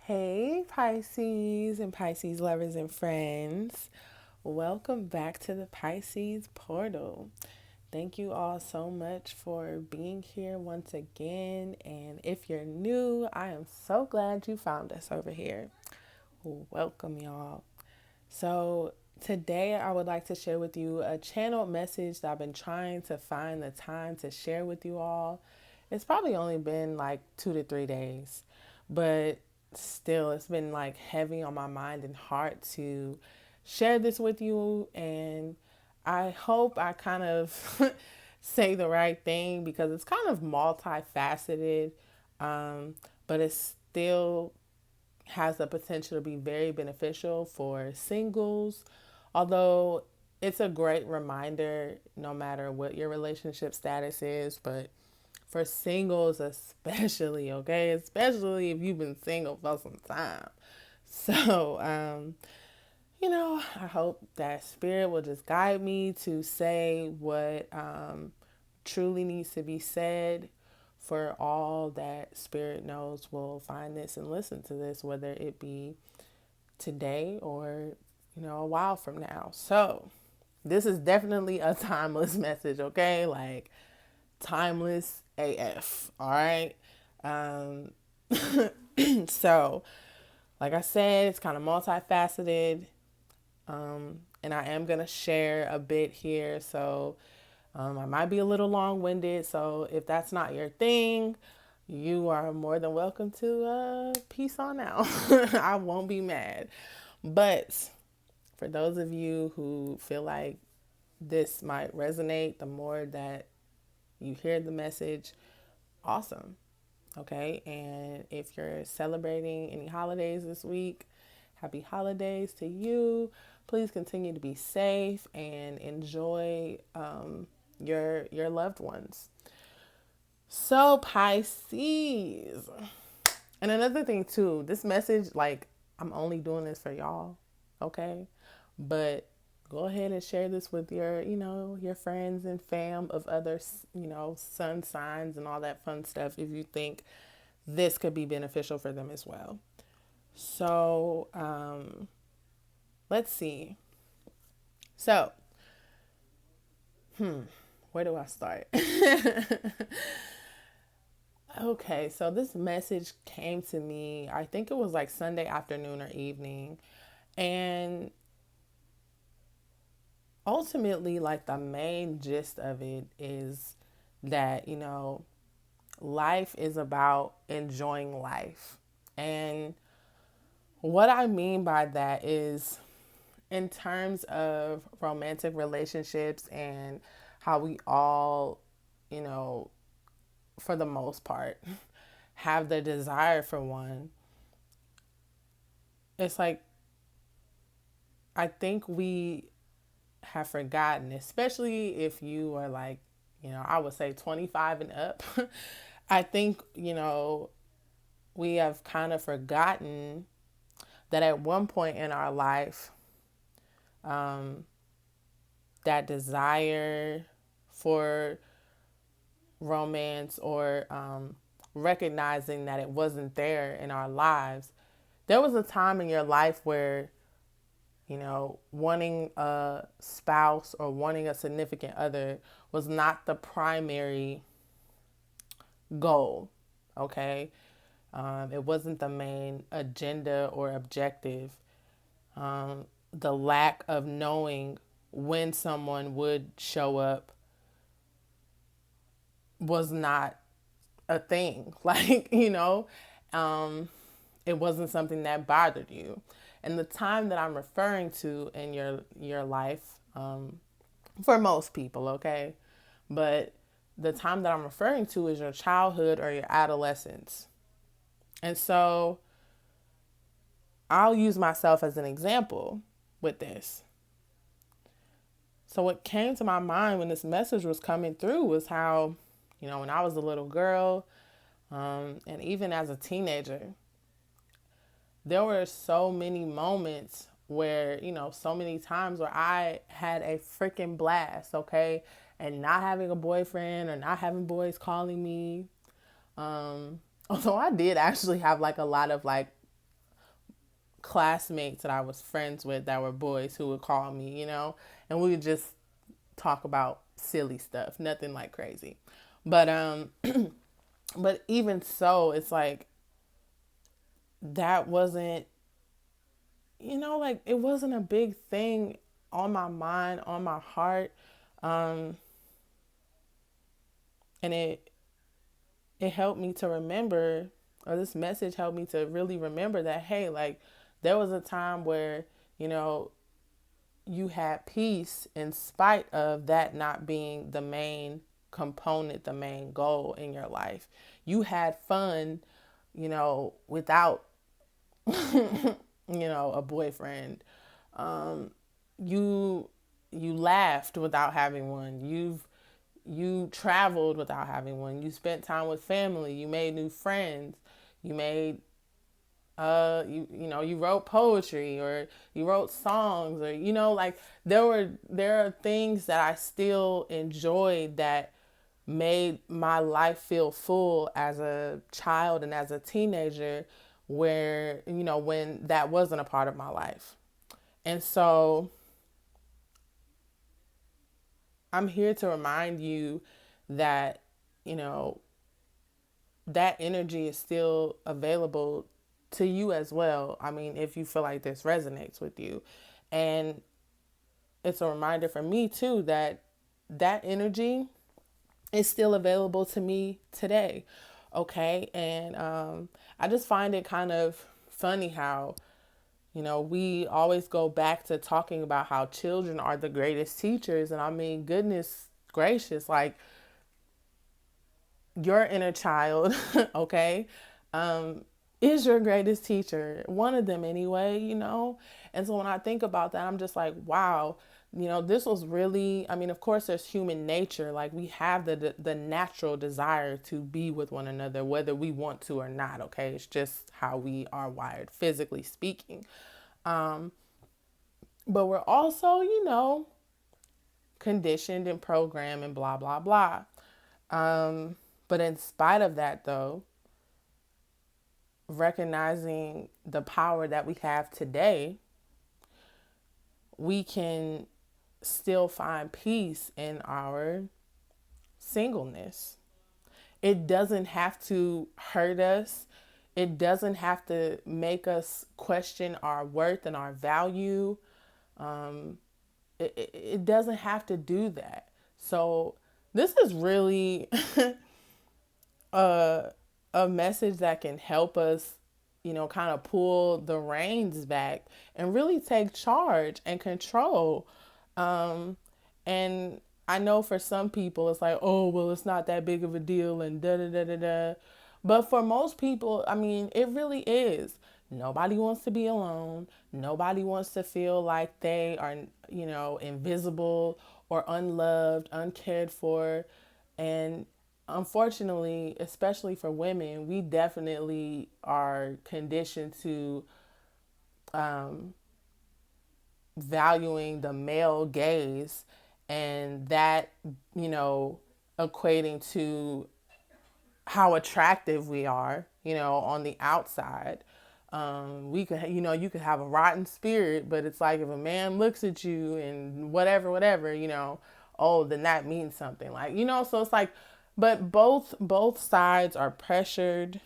Hey, Pisces and Pisces lovers and friends. Welcome back to the Pisces portal. Thank you all so much for being here once again. And if you're new, I am so glad you found us over here. Welcome, y'all. So, today I would like to share with you a channeled message that I've been trying to find the time to share with you all. It's probably only been like 2 to 3 days, but still, it's been like heavy on my mind and heart to share this with you. And I hope I kind of say the right thing because it's kind of multifaceted, but it's still has the potential to be very beneficial for singles, although it's a great reminder no matter what your relationship status is, but for singles especially, okay? Especially if you've been single for some time. So, I hope that spirit will just guide me to say what truly needs to be said for all that spirit knows will find this and listen to this, whether it be today or, a while from now. So, this is definitely a timeless message, okay? Like, timeless AF, all right? Um, so, like I said, it's kind of multifaceted. And I am going to share a bit here. So I might be a little long winded. So if that's not your thing, you are more than welcome to peace on out. I won't be mad. But for those of you who feel like this might resonate, the more that you hear the message, awesome. Okay. And if you're celebrating any holidays this week, happy holidays to you. Please continue to be safe and enjoy your loved ones. So, Pisces. And another thing, too, this message, like, I'm only doing this for y'all. Okay. But go ahead and share this with your friends and fam of other, sun signs and all that fun stuff if you think this could be beneficial for them as well. So, let's see. So, where do I start? Okay, so this message came to me, I think it was like Sunday afternoon or evening. And ultimately, like the main gist of it is that, life is about enjoying life. And what I mean by that is in terms of romantic relationships and how we all, you know, for the most part, have the desire for one, it's like I think we have forgotten, especially if you are like, I would say 25 and up. I think, we have kind of forgotten that at one point in our life, that desire for romance or recognizing that it wasn't there in our lives, there was a time in your life where, wanting a spouse or wanting a significant other was not the primary goal, okay? It wasn't the main agenda or objective. The lack of knowing when someone would show up was not a thing. Like, it wasn't something that bothered you. And the time that I'm referring to in your life, for most people, okay, but the time that I'm referring to is your childhood or your adolescence. And so I'll use myself as an example with this. So what came to my mind when this message was coming through was how, when I was a little girl, and even as a teenager, there were so many moments where, so many times where I had a freaking blast, okay? And not having a boyfriend or not having boys calling me. Although I did actually have like a lot of like classmates that I was friends with that were boys who would call me, and we would just talk about silly stuff, nothing like crazy. But but even so, it's like that wasn't, like it wasn't a big thing on my mind, on my heart. Um and it helped me to remember, or this message helped me to really remember that, hey, like there was a time where, you know, you had peace in spite of that not being the main component, the main goal in your life. You had fun, without, a boyfriend. You you laughed without having one. You traveled without having one. You spent time with family. You made new friends. You made you wrote poetry, or you wrote songs, or like there are things that I still enjoyed that made my life feel full as a child and as a teenager, where when that wasn't a part of my life. And so I'm here to remind you that, you know, that energy is still available to you as well. I mean, if you feel like this resonates with you. And it's a reminder for me too that that energy is still available to me today. Okay. And I just find it kind of funny how, we always go back to talking about how children are the greatest teachers. And I mean, goodness gracious, like your inner child, okay, is your greatest teacher, one of them anyway, And so when I think about that, I'm just like, wow, this was really, I mean, of course, there's human nature. Like we have the natural desire to be with one another, whether we want to or not, okay? It's just how we are wired, physically speaking. But we're also, conditioned and programmed and blah, blah, blah. But in spite of that, though, recognizing the power that we have today, we can still find peace in our singleness. It doesn't have to hurt us. It doesn't have to make us question our worth and our value. It doesn't have to do that. So, this is really a, a message that can help us, kind of pull the reins back and really take charge and control. And I know for some people it's like, oh, well, it's not that big of a deal and da da da da da. But for most people, I mean, it really is. Nobody wants to be alone. Nobody wants to feel like they are, invisible or unloved, uncared for. And unfortunately, especially for women, we definitely are conditioned to valuing the male gaze, and that, equating to how attractive we are, on the outside. We could, you could have a rotten spirit, but it's like if a man looks at you and whatever, oh, then that means something. Like, so it's like, but both sides are pressured,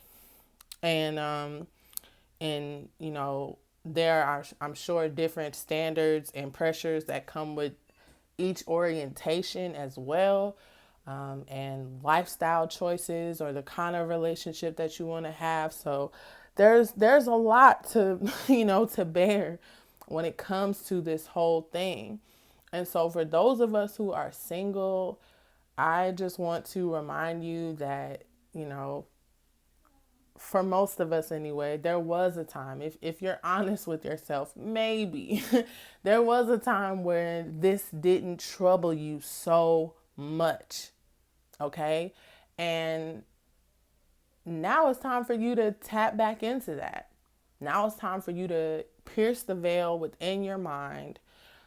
and there are, I'm sure, different standards and pressures that come with each orientation as well, and lifestyle choices, or the kind of relationship that you want to have. So there's a lot to to bear when it comes to this whole thing. And so for those of us who are single, I just want to remind you that, for most of us anyway, there was a time, if you're honest with yourself, maybe there was a time where this didn't trouble you so much. Okay. And now it's time for you to tap back into that. Now it's time for you to pierce the veil within your mind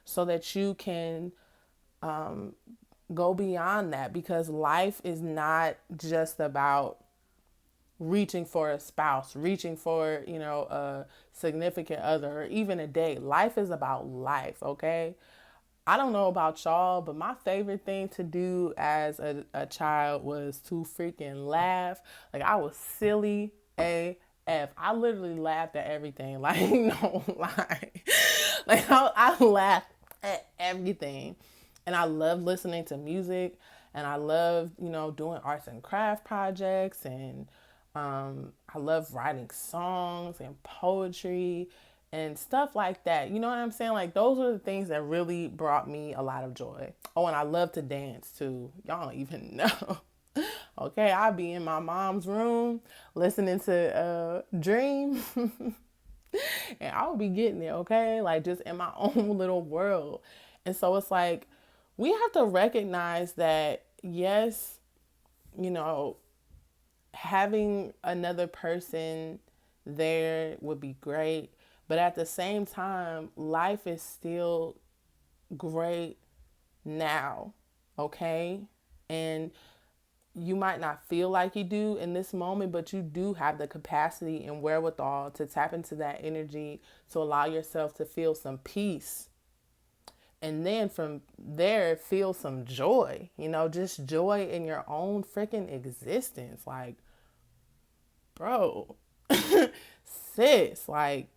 so that you can go beyond that, because life is not just about reaching for a spouse, reaching for, a significant other, or even a date. Life is about life, okay? I don't know about y'all, but my favorite thing to do as a child was to freaking laugh. Like, I was silly AF. I literally laughed at everything. Like, no lie. Like, I laughed at everything. And I love listening to music. And I love, doing arts and craft projects. And I love writing songs and poetry and stuff like that. You know what I'm saying? Like, those are the things that really brought me a lot of joy. Oh, and I love to dance too. Y'all don't even know. Okay, I'll be in my mom's room listening to Dream, and I'll be getting it, okay? Like, just in my own little world. And so it's like, we have to recognize that, yes, you know, having another person there would be great. But at the same time, life is still great now, okay? And you might not feel like you do in this moment, but you do have the capacity and wherewithal to tap into that energy to allow yourself to feel some peace. And then from there, feel some joy, just joy in your own freaking existence. Like, bro, sis, like,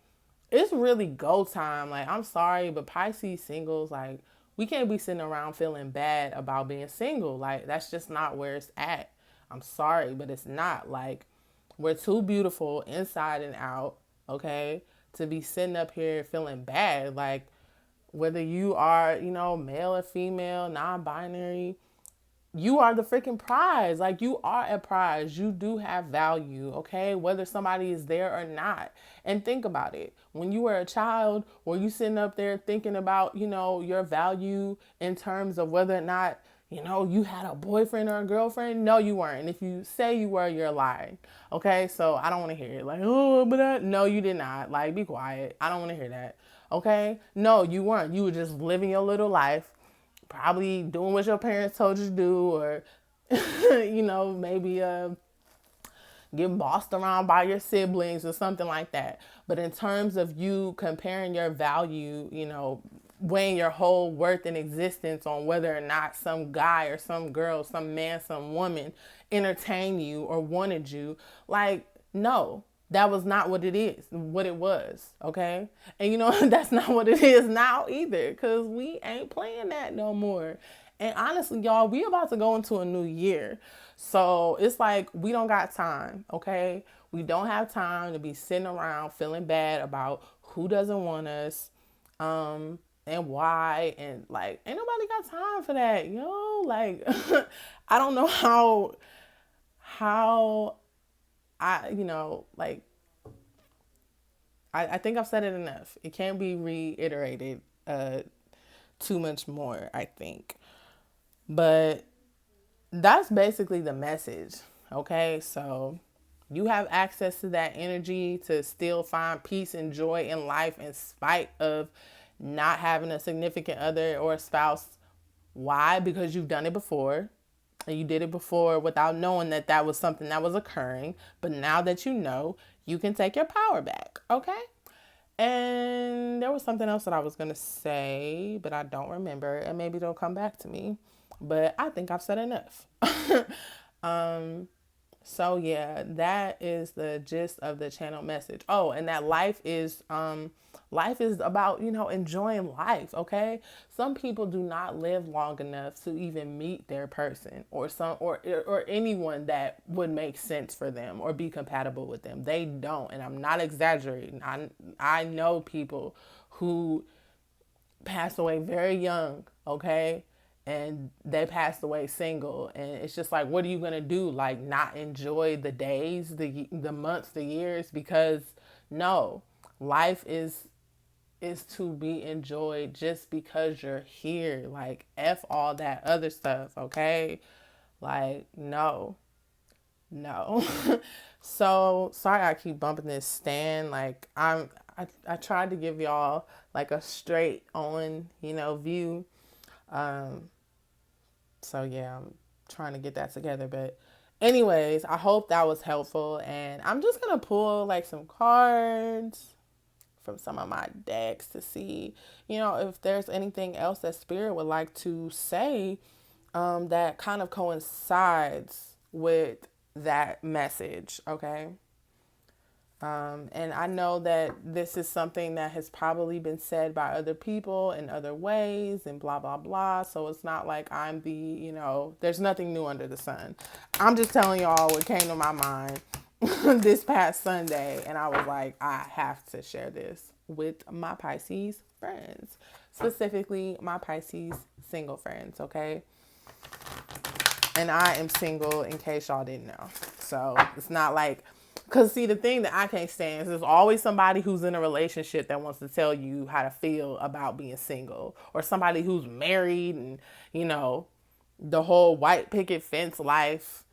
it's really go time. Like, I'm sorry, but Pisces singles, like, we can't be sitting around feeling bad about being single. Like, that's just not where it's at. I'm sorry, but it's not. Like, we're too beautiful inside and out, okay, to be sitting up here feeling bad. Like, whether you are, male or female, non-binary, you are the freaking prize. Like, you are a prize. You do have value, okay? Whether somebody is there or not. And think about it. When you were a child, were you sitting up there thinking about, your value in terms of whether or not, you had a boyfriend or a girlfriend? No, you weren't. And if you say you were, you're lying. Okay? So I don't want to hear it. Like, oh, but no, you did not. Like, be quiet. I don't want to hear that. Okay? No, you weren't. You were just living your little life, probably doing what your parents told you to do, or maybe getting bossed around by your siblings or something like that. But in terms of you comparing your value, weighing your whole worth and existence on whether or not some guy or some girl, some man, some woman entertained you or wanted you, like, no, that was not what it was, okay? And that's not what it is now either, because we ain't playing that no more. And honestly, y'all, we about to go into a new year. So it's like, we don't got time, okay? We don't have time to be sitting around feeling bad about who doesn't want us, and why. And like, ain't nobody got time for that, Like, I don't know how like, I think I've said it enough. It can't be reiterated too much more, I think. But that's basically the message. Okay, so you have access to that energy to still find peace and joy in life in spite of not having a significant other or a spouse. Why? Because you've done it before. And you did it before without knowing that that was something that was occurring. But now that you know, you can take your power back. Okay? And there was something else that I was going to say, but I don't remember. And maybe it'll come back to me. But I think I've said enough. So yeah, that is the gist of the channel message. Oh, and that life is about, enjoying life, okay? Some people do not live long enough to even meet their person or anyone that would make sense for them or be compatible with them. They don't, and I'm not exaggerating. I know people who passed away very young, okay? And they passed away single, and it's just like, what are you gonna do? Like, not enjoy the days, the months, the years? Because no, life is to be enjoyed just because you're here. Like, F all that other stuff, okay? Like, no. So sorry I keep bumping this stand. Like, I tried to give y'all like a straight on, view. So yeah, I'm trying to get that together, but Anyways, I hope that was helpful. And I'm just going to pull like some cards from some of my decks to see, if there's anything else that Spirit would like to say that kind of coincides with that message, okay? And I know that this is something that has probably been said by other people in other ways and blah, blah, blah. So it's not like I'm there's nothing new under the sun. I'm just telling y'all what came to my mind this past Sunday. And I was like, I have to share this with my Pisces friends, specifically my Pisces single friends, okay? And I am single in case y'all didn't know. So it's not like, because see, the thing that I can't stand is there's always somebody who's in a relationship that wants to tell you how to feel about being single, or somebody who's married and, the whole white picket fence life,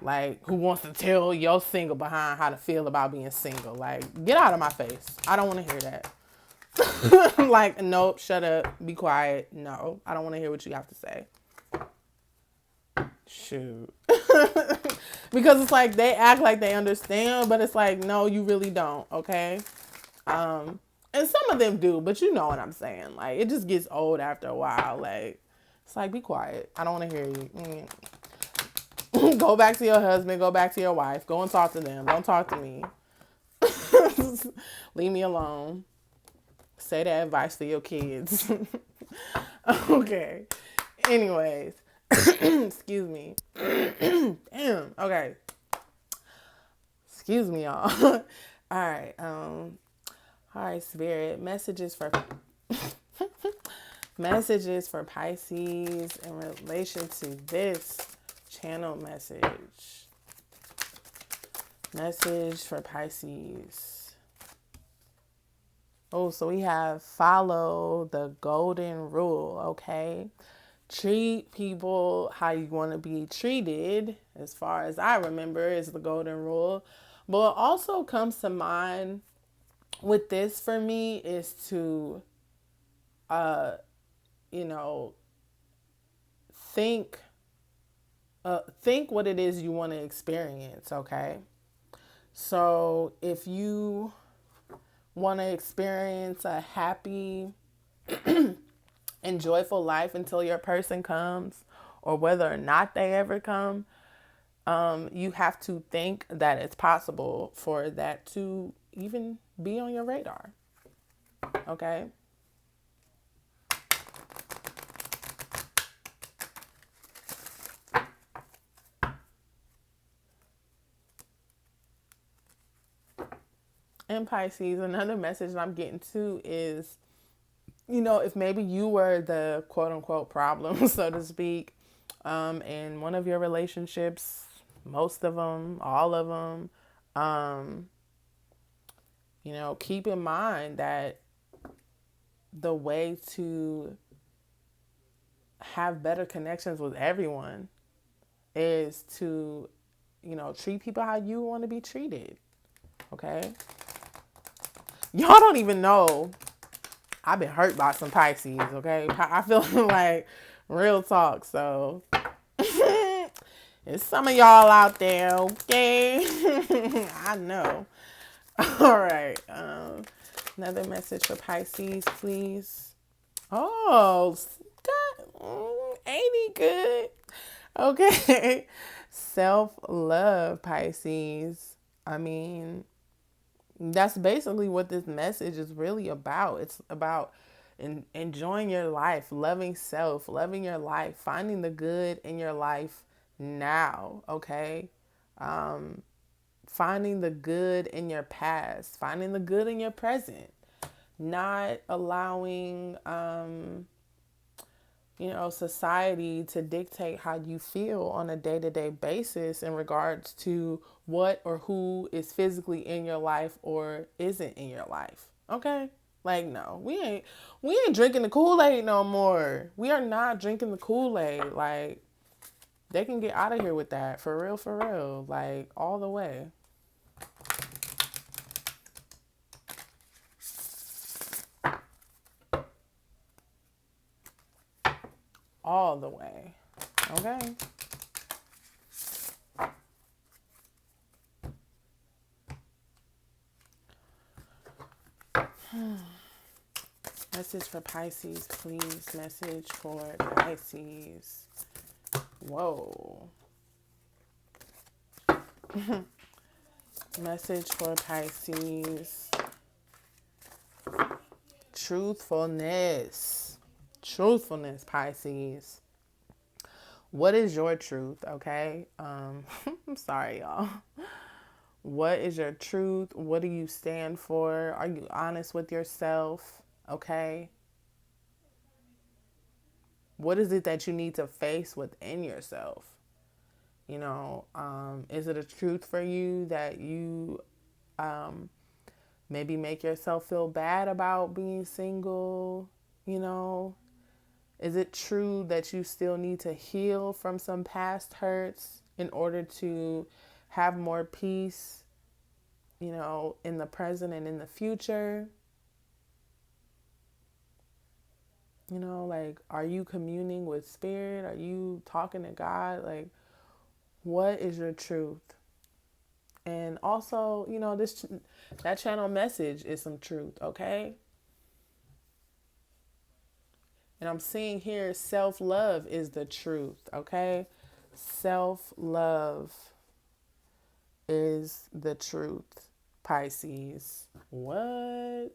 like who wants to tell your single behind how to feel about being single. Like, get out of my face. I don't want to hear that. Like, nope, shut up, be quiet. No, I don't want to hear what you have to say. Shoot. Because it's like they act like they understand, but it's like, no, you really don't, okay? And some of them do, but you know what I'm saying. Like, it just gets old after a while. Like, it's like, be quiet. I don't want to hear you. Go back to your husband. Go back to your wife. Go and talk to them. Don't talk to me. Leave me alone. Say that advice to your kids. Okay. Anyways. Excuse me. Damn. Okay. Excuse me, y'all. All right. All right, Spirit. Messages for Pisces in relation to this channel message. Message for Pisces. Oh, so we have follow the golden rule, okay? Treat people how you want to be treated, as far as I remember, is the golden rule. But what also comes to mind with this for me is to, think what it is you want to experience, okay? So if you want to experience a happy and joyful life until your person comes, or whether or not they ever come, you have to think that it's possible for that to even be on your radar. Okay? And Pisces, another message I'm getting to is, if maybe you were the quote unquote problem, so to speak, in one of your relationships, most of them, all of them, keep in mind that the way to have better connections with everyone is to, treat people how you want to be treated. Okay? Y'all don't even know I've been hurt by some Pisces, okay? I feel like real talk, so there's some of y'all out there, okay? I know. All right. Another message for Pisces, please. Oh, ain't he good? Okay. Self-love, Pisces. I mean, that's basically what this message is really about. It's about enjoying your life, loving self, loving your life, finding the good in your life now, okay? Finding the good in your past, finding the good in your present, not allowing, society to dictate how you feel on a day-to-day basis in regards to what or who is physically in your life or isn't in your life. Okay? Like, no, we ain't drinking the Kool-Aid no more. We are not drinking the Kool-Aid. Like, they can get out of here with that. For real. Like, all the way. All the way. Okay? Message for Pisces, please. Message for Pisces. Whoa. Message for Pisces. Truthfulness. Truthfulness, Pisces. What is your truth, okay? I'm sorry, y'all. What is your truth? What do you stand for? Are you honest with yourself, okay? What is it that you need to face within yourself? You know, is it a truth for you that you maybe make yourself feel bad about being single? You know, is it true that you still need to heal from some past hurts in order to have more peace, you know, in the present and in the future? You know, like, are you communing with spirit? Are you talking to God? Like, what is your truth? And also, you know, that channel message is some truth, okay? And I'm seeing here self-love is the truth, okay? Self-love is the truth, Pisces. What?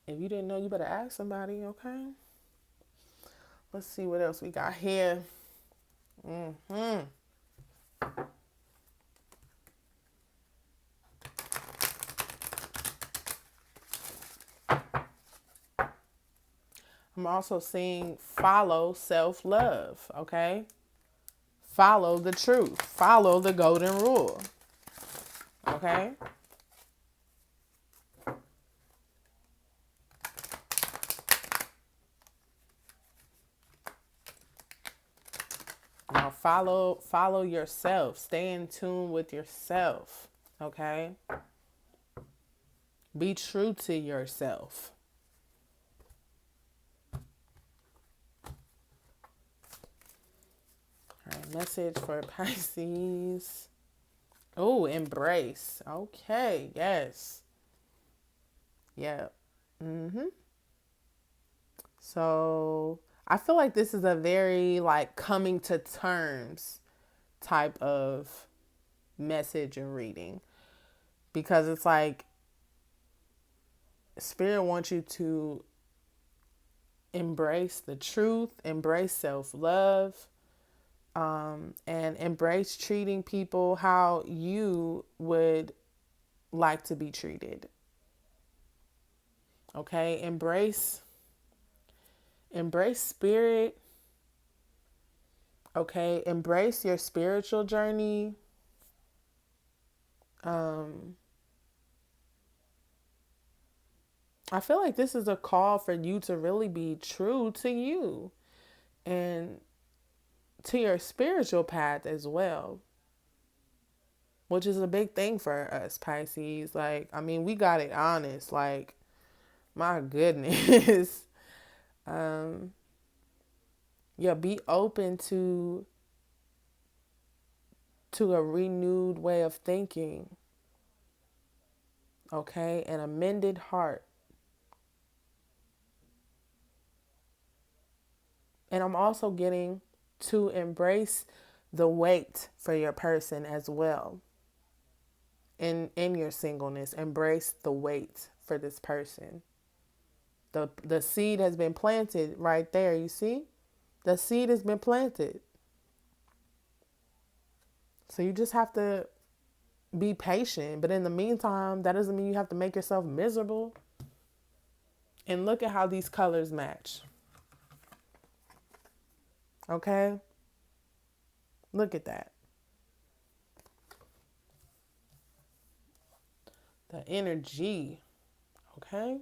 If you didn't know, you better ask somebody, okay? Let's see what else we got here. I'm also seeing follow self-love, okay? Follow the truth. Follow the golden rule, okay? Now follow yourself. Stay in tune with yourself, okay? Be true to yourself. All right, message for Pisces. Oh, embrace. Okay, yes. Yeah. So I feel like this is a very like coming to terms type of message and reading, because it's like Spirit wants you to embrace the truth, embrace self-love, and embrace treating people how you would like to be treated. Okay, embrace spirit. Okay, embrace your spiritual journey. I feel like this is a call for you to really be true to you and to your spiritual path as well, which is a big thing for us Pisces. Like, I mean, we got it honest. Like, my goodness. Yeah, be open to a renewed way of thinking, okay? An amended heart. And I'm also getting to embrace the weight for your person as well. In your singleness, embrace the weight for this person. The seed has been planted right there, you see? The seed has been planted. So you just have to be patient. But in the meantime, that doesn't mean you have to make yourself miserable. And look at how these colors match. Okay? Look at that. The energy. Okay?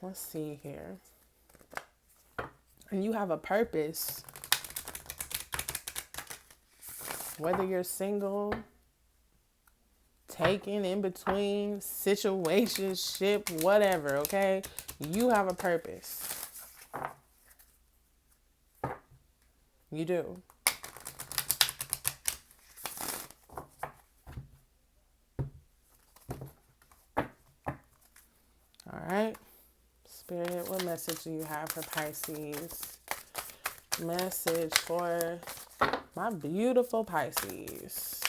Let's see here. And you have a purpose. Whether you're single, taken, in between, situationship, whatever, okay? You have a purpose. You do. message do you have for Pisces? Message for my beautiful Pisces.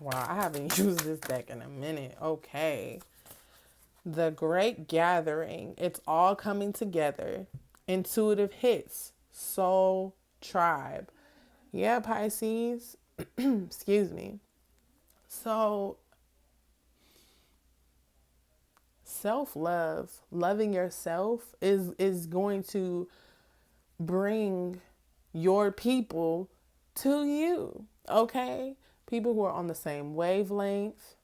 Wow, I haven't used this deck in a minute. Okay. The Great Gathering. It's all coming together. Intuitive hits. Soul Tribe. Yeah, Pisces. Excuse me. So, self-love, loving yourself is going to bring your people to you, okay? People who are on the same wavelength.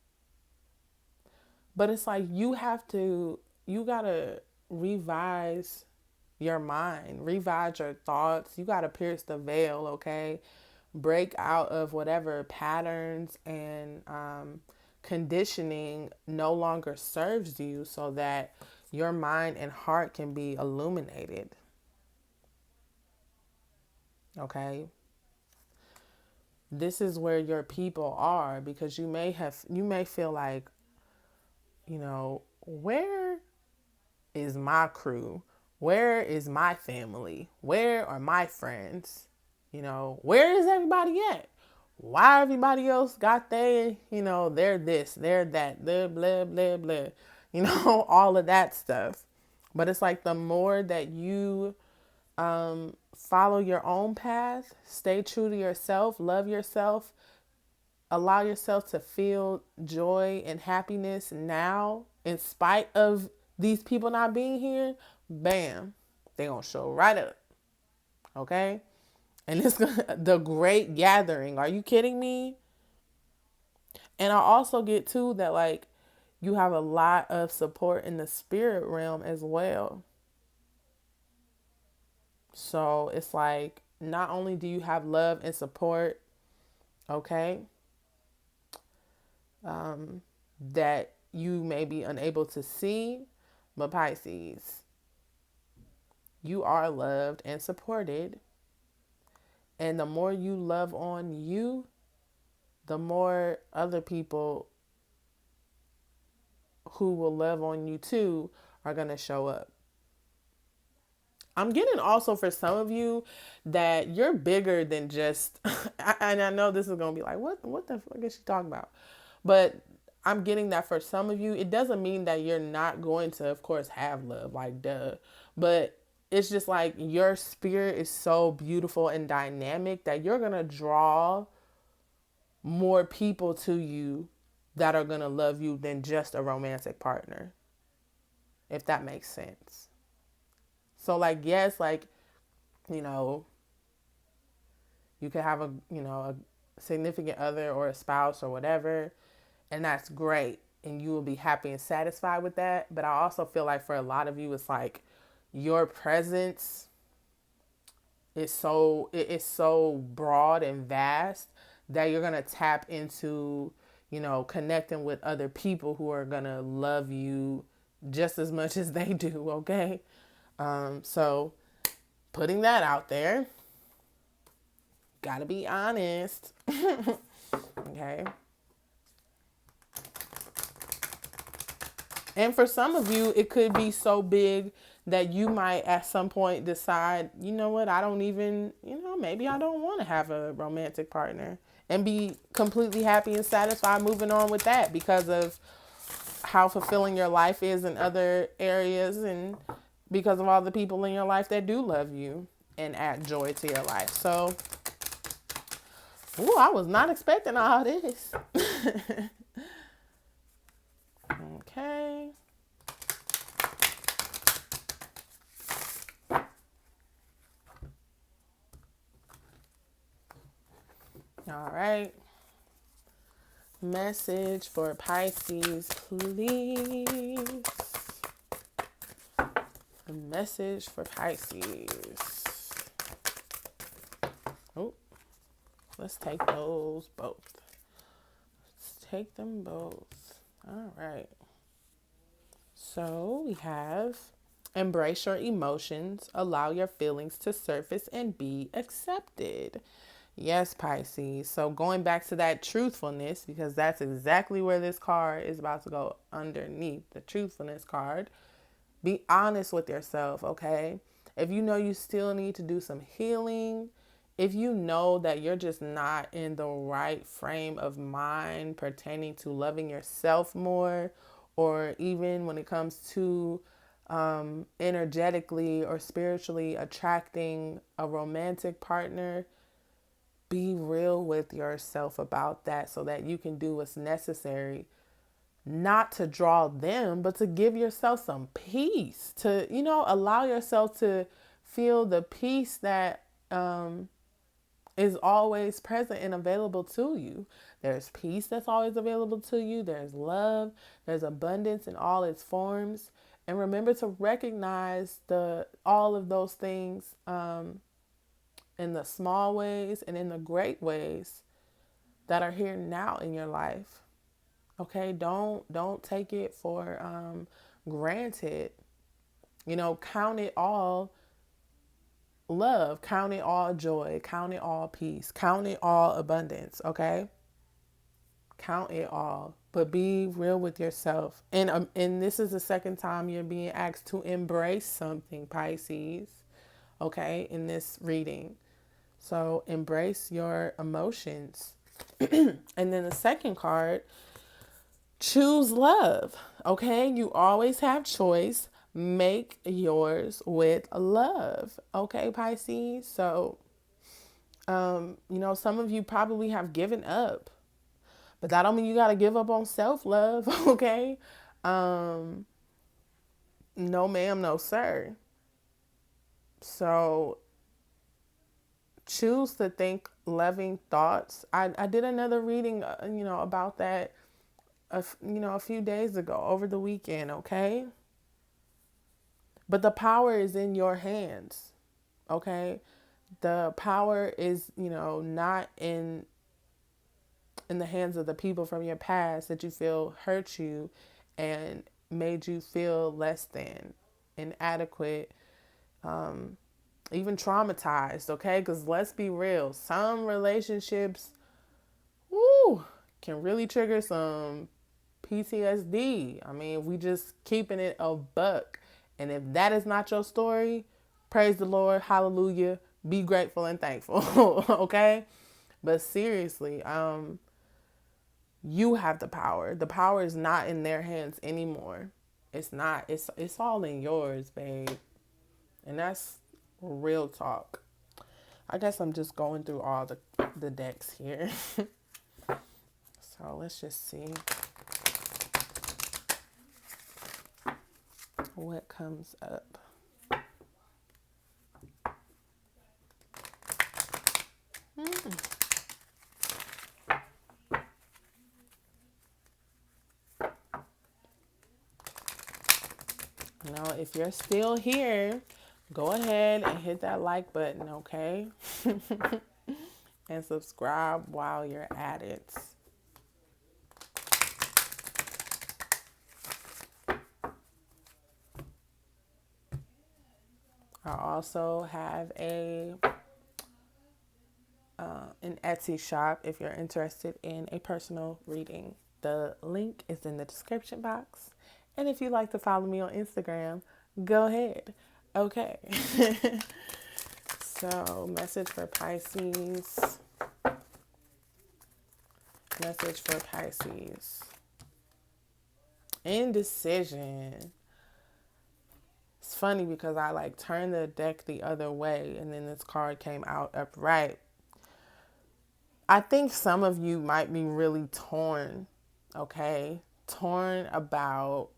But it's like you gotta revise your mind, revise your thoughts. You gotta pierce the veil, okay? Break out of whatever patterns and conditioning no longer serves you so that your mind and heart can be illuminated, okay? This is where your people are, because you may feel like, where is my crew? Where is my family? Where are my friends? Where is everybody at? Why everybody else got they're this, they're that, blah, blah, blah, blah, all of that stuff. But it's like the more that you follow your own path, stay true to yourself, love yourself, allow yourself to feel joy and happiness now, in spite of these people not being here, bam, they gonna show right up. Okay? And it's the Great Gathering. Are you kidding me? And I also get too that like you have a lot of support in the spirit realm as well. So it's like not only do you have love and support, okay, that you may be unable to see, but Pisces, you are loved and supported. And the more you love on you, the more other people who will love on you too are going to show up. I'm getting also for some of you that you're bigger than just, and I know this is going to be like, what the fuck is she talking about? But I'm getting that for some of you, it doesn't mean that you're not going to, of course, have love, like duh. But it's just like your spirit is so beautiful and dynamic that you're going to draw more people to you that are going to love you than just a romantic partner, if that makes sense. So like, yes, like, you know, you could have a significant other or a spouse or whatever, and that's great. And you will be happy and satisfied with that. But I also feel like for a lot of you, it's like your presence is so broad and vast that you're going to tap into, connecting with other people who are going to love you just as much as they do. Okay. So putting that out there, gotta be honest. Okay. And for some of you, it could be so big that you might at some point decide, you know what, I don't even, maybe I don't want to have a romantic partner, and be completely happy and satisfied moving on with that because of how fulfilling your life is in other areas, and because of all the people in your life that do love you and add joy to your life. So, I was not expecting all this. Okay. All right. Message for Pisces, please. A message for Pisces. Oh, let's take those both. Let's take them both. All right. So we have embrace your emotions, allow your feelings to surface and be accepted. Yes, Pisces. So going back to that truthfulness, because that's exactly where this card is about to go underneath the truthfulness card. Be honest with yourself, okay? If you know you still need to do some healing, if you know that you're just not in the right frame of mind pertaining to loving yourself more, or even when it comes to energetically or spiritually attracting a romantic partner, be real with yourself about that so that you can do what's necessary, not to draw them, but to give yourself some peace, to, allow yourself to feel the peace that is always present and available to you. There's peace that's always available to you. There's love. There's abundance in all its forms. And remember to recognize all of those things in the small ways and in the great ways that are here now in your life. Okay, don't take it for granted. Count it all love, count it all joy, count it all peace, count it all abundance. Okay, count it all, but be real with yourself. And this is the second time you're being asked to embrace something, Pisces. Okay, in this reading, so embrace your emotions. And then the second card, choose love. Okay, you always have choice. Make yours with love. Okay, Pisces. So, some of you probably have given up, but that don't mean you got to give up on self-love. Okay. No, ma'am, no, sir. So choose to think loving thoughts. I did another reading, about that, a few days ago over the weekend. Okay. But the power is in your hands. Okay. The power is, not in the hands of the people from your past that you feel hurt you and made you feel less than, inadequate, even traumatized. Okay. Because let's be real, some relationships, woo, can really trigger some PTSD. I mean, we just keeping it a buck. And if that is not your story, praise the Lord, hallelujah, be grateful and thankful. Okay? But seriously, you have the power. The power is not in their hands anymore. It's not. It's all in yours, babe. And that's real talk. I guess I'm just going through all the decks here. So let's just see what comes up. If you're still here, go ahead and hit that like button, okay? And subscribe while you're at it. I also have an Etsy shop if you're interested in a personal reading. The link is in the description box. And if you'd like to follow me on Instagram, go ahead. Okay. So, message for Pisces. Message for Pisces. Indecision. It's funny because I turned the deck the other way and then this card came out upright. I think some of you might be really torn, okay? Torn about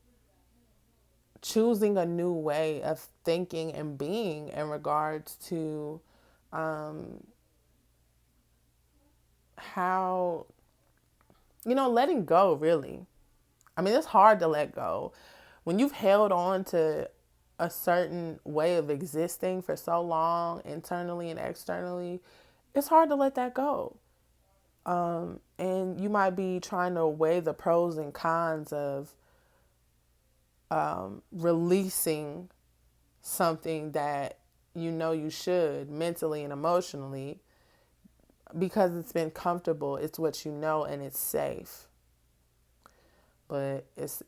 choosing a new way of thinking and being in regards to how, letting go, really. I mean, it's hard to let go. When you've held on to a certain way of existing for so long, internally and externally, it's hard to let that go. And you might be trying to weigh the pros and cons of releasing something that you should mentally and emotionally, because it's been comfortable. It's what you know and it's safe. But it's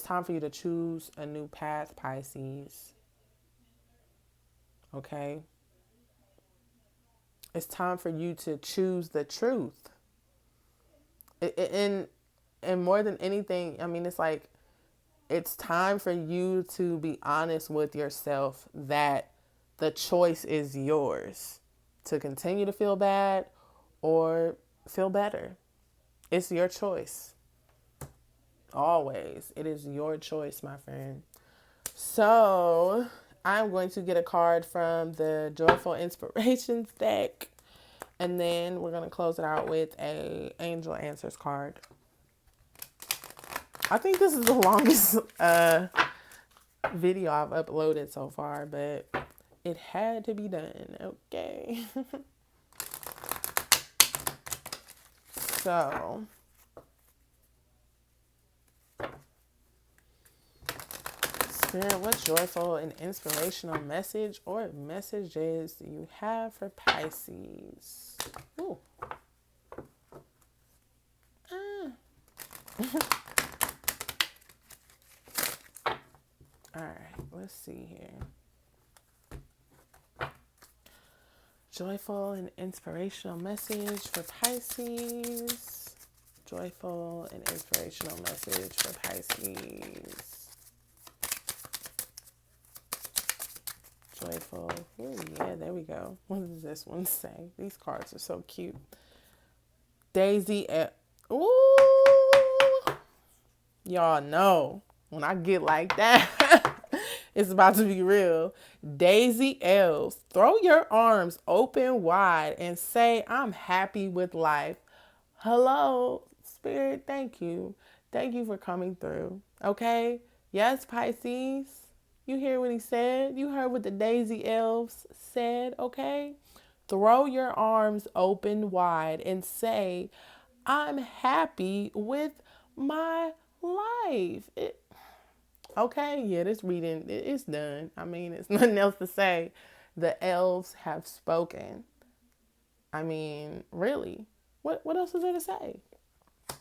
time for you to choose a new path, Pisces. Okay? It's time for you to choose the truth. And more than anything, I mean, it's time for you to be honest with yourself that the choice is yours to continue to feel bad or feel better. It's your choice. Always. It is your choice, my friend. So I'm going to get a card from the Joyful Inspirations deck. And then we're going to close it out with a Angel Answers card. I think this is the longest video I've uploaded so far, but it had to be done. Okay. So, Spirit, what joyful and inspirational message or messages do you have for Pisces? Ooh. All right, let's see here. Joyful and inspirational message for Pisces. Joyful and inspirational message for Pisces. Joyful. Ooh, yeah, there we go. What does this one say? These cards are so cute. Daisy. Ooh. Y'all know when I get like that, it's about to be real. Daisy Elves, throw your arms open wide and say, I'm happy with life. Hello, Spirit, thank you. Thank you for coming through. Okay? Yes, Pisces. You hear what he said? You heard what the Daisy Elves said, okay? Throw your arms open wide and say, I'm happy with my life. Okay, yeah, this reading, it's done. I mean, it's nothing else to say. The elves have spoken. I mean, really, what else is there to say?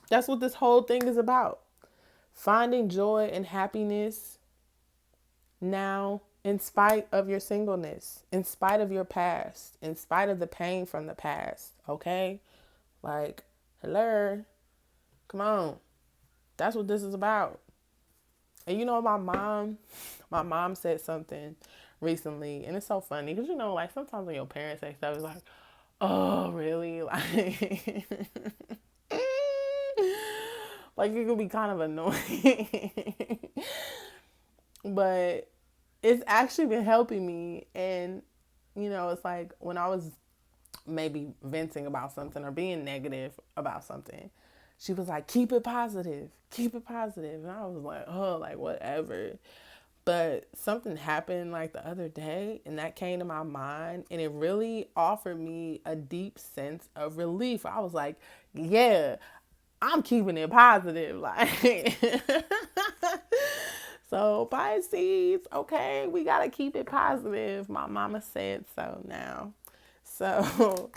That's what this whole thing is about. Finding joy and happiness now, in spite of your singleness, in spite of your past, in spite of the pain from the past, okay? Like, hello, come on. That's what this is about. And you know, my mom said something recently, and it's so funny because like sometimes when your parents say stuff, it's like, oh, really? Like it could be kind of annoying, but it's actually been helping me. And it's like when I was maybe venting about something or being negative about something, she was like, keep it positive. And I was like, oh, like whatever. But something happened like the other day and that came to my mind and it really offered me a deep sense of relief. I was like, yeah, I'm keeping it positive. Like, so Pisces, okay, we got to keep it positive. My mama said so now. So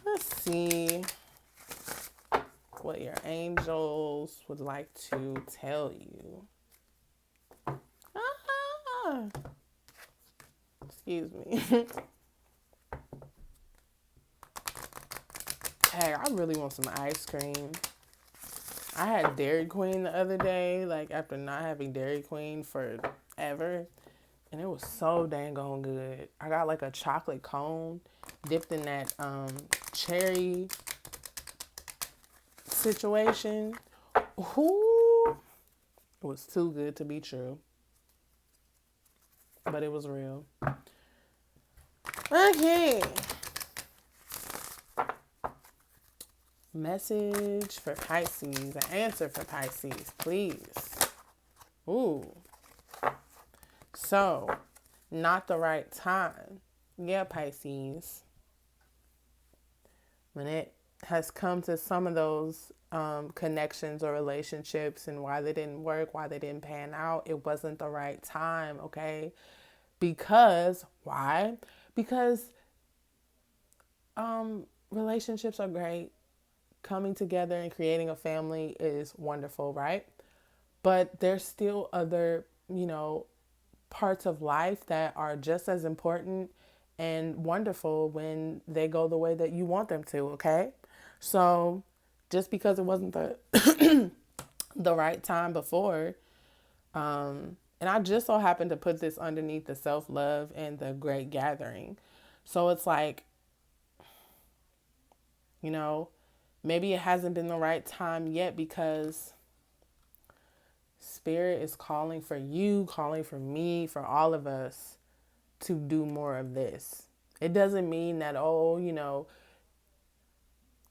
let's see what your angels would like to tell you. Excuse me. Hey, I really want some ice cream. I had Dairy Queen the other day, like after not having Dairy Queen forever, and it was so dang on good. I got like a chocolate cone dipped in that cherry situation. Ooh, it was too good to be true. But it was real. Okay. Message for Pisces. An answer for Pisces, please. Ooh. So, not the right time. Yeah, Pisces. When it has come to some of those connections or relationships and why they didn't work, why they didn't pan out, it wasn't the right time, okay? Because, why? Because Relationships are great. Coming together and creating a family is wonderful, right? But there's still other, parts of life that are just as important and wonderful when they go the way that you want them to, okay? So just because it wasn't the right time before, and I just so happened to put this underneath the self-love and the great gathering. So it's like, you know, maybe it hasn't been the right time yet because Spirit is calling for you, calling for me, for all of us to do more of this. It doesn't mean that, oh,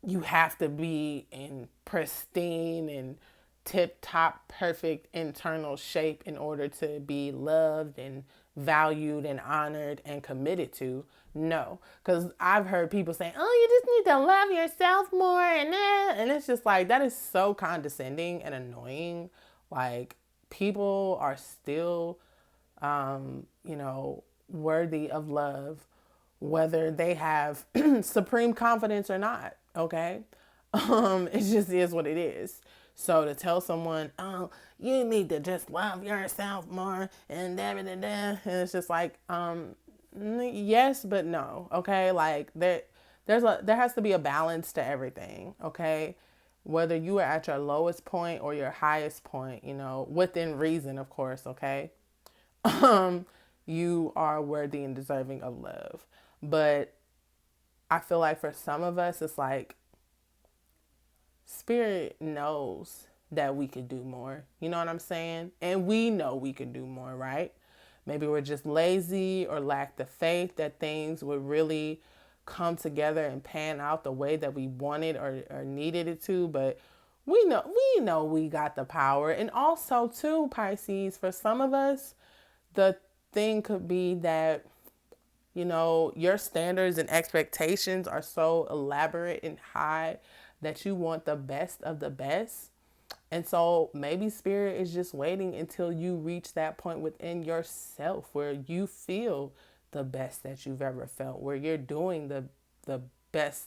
you have to be in pristine and tip top perfect internal shape in order to be loved and valued and honored and committed to. No, because I've heard people saying, oh, you just need to love yourself more, and it's just like, that is so condescending and annoying. Like, people are still worthy of love, whether they have supreme confidence or not. Okay. It just is what it is. So to tell someone, oh, you need to just love yourself more and da da da, and it's just like, yes, but no. Okay. Like there has to be a balance to everything. Okay. Whether you are at your lowest point or your highest point, within reason, of course. Okay. um, you are worthy and deserving of love. But I feel like for some of us, it's like Spirit knows that we could do more. You know what I'm saying? And we know we could do more, right? Maybe we're just lazy or lack the faith that things would really come together and pan out the way that we wanted or needed it to. But we know we got the power. And also too, Pisces, for some of us, the thing could be that, your standards and expectations are so elaborate and high that you want the best of the best. And so maybe Spirit is just waiting until you reach that point within yourself where you feel the best that you've ever felt, where you're doing the best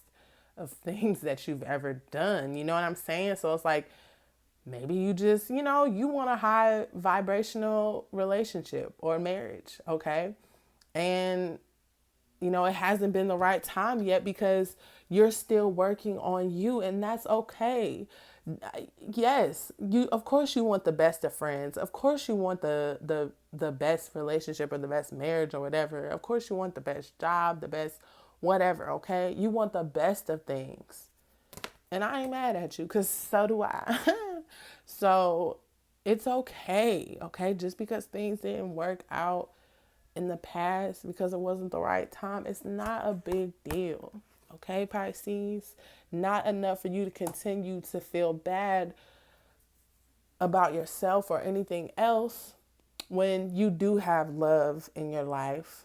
of things that you've ever done. You know what I'm saying? So it's like, maybe you just, you want a high vibrational relationship or marriage, okay? And, it hasn't been the right time yet because you're still working on you, and that's okay. Yes, of course you want the best of friends. Of course you want the best relationship or the best marriage or whatever. Of course you want the best job, the best whatever, okay? You want the best of things. And I ain't mad at you because so do I. So it's okay, okay? Just because things didn't work out in the past because it wasn't the right time, it's not a big deal, okay, Pisces? Not enough for you to continue to feel bad about yourself or anything else when you do have love in your life,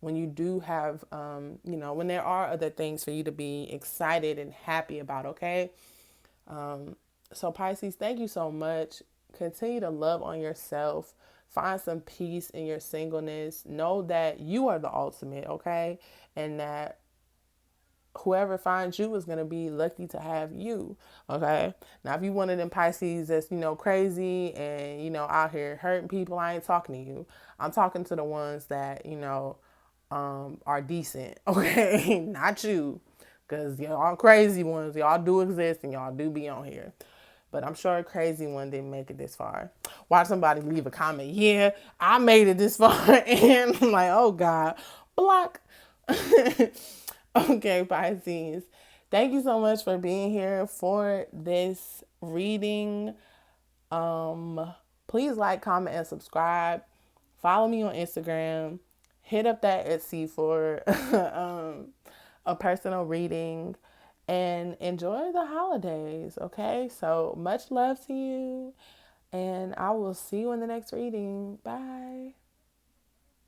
when you do have, when there are other things for you to be excited and happy about, okay? So, Pisces, thank you so much. Continue to love on yourself. Find some peace in your singleness. Know that you are the ultimate, okay? And that whoever finds you is going to be lucky to have you, okay? Now, if you one of them Pisces that's, crazy and, out here hurting people, I ain't talking to you. I'm talking to the ones that, are decent, okay? Not you. Because y'all crazy ones, y'all do exist and y'all do be on here. But I'm sure a crazy one didn't make it this far. Watch somebody leave a comment. Yeah, I made it this far. And I'm like, oh God, block. Okay, Pisces. Thank you so much for being here for this reading. Please like, comment, and subscribe. Follow me on Instagram. Hit up that Etsy for a personal reading and enjoy the holidays. Okay, so much love to you, and I will see you in the next reading. Bye.